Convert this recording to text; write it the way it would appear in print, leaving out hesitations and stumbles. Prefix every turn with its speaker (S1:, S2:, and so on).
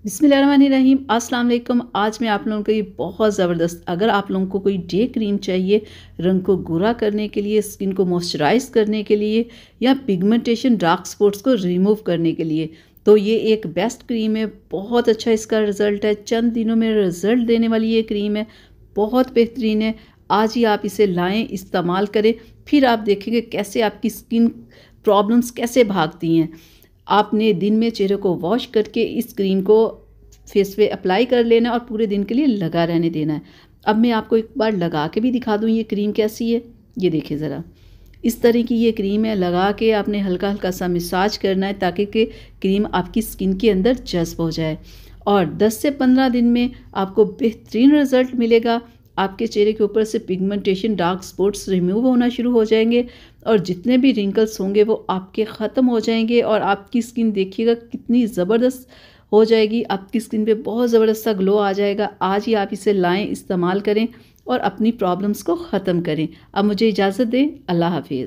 S1: बिस्मिल्लाहिर्रहमानिर्रहीम अस्सलाम वालेकुम। आज मैं आप लोगों को ये बहुत ज़बरदस्त, अगर आप लोगों को कोई डे क्रीम चाहिए रंग को गोरा करने के लिए, स्किन को मॉइस्चराइज़ करने के लिए या पिगमेंटेशन डार्क स्पॉट्स को रिमूव करने के लिए, तो ये एक बेस्ट क्रीम है। बहुत अच्छा इसका रिज़ल्ट है, चंद दिनों में रिज़ल्ट देने वाली ये क्रीम है, बहुत बेहतरीन है। आज ही आप इसे लाएँ, इस्तेमाल करें, फिर आप देखेंगे कैसे आपकी स्किन प्रॉब्लम्स कैसे भागती हैं। आपने दिन में चेहरे को वॉश करके इस क्रीम को फेस पे अप्लाई कर लेना है और पूरे दिन के लिए लगा रहने देना है। अब मैं आपको एक बार लगा के भी दिखा दूँ ये क्रीम कैसी है। ये देखिए ज़रा, इस तरह की ये क्रीम है। लगा के आपने हल्का हल्का सा मसाज करना है ताकि कि क्रीम आपकी स्किन के अंदर जज़्ब हो जाए, और 10 से 15 दिन में आपको बेहतरीन रिज़ल्ट मिलेगा। आपके चेहरे के ऊपर से पिगमेंटेशन डार्क स्पॉट्स रिमूव होना शुरू हो जाएंगे और जितने भी रिंकल्स होंगे वो आपके ख़त्म हो जाएंगे, और आपकी स्किन देखिएगा कितनी ज़बरदस्त हो जाएगी। आपकी स्किन पे बहुत ज़बरदस्त सा ग्लो आ जाएगा। आज ही आप इसे लाएं, इस्तेमाल करें और अपनी प्रॉब्लम्स को ख़त्म करें। अब मुझे इजाज़त दें। अल्लाह हाफिज़।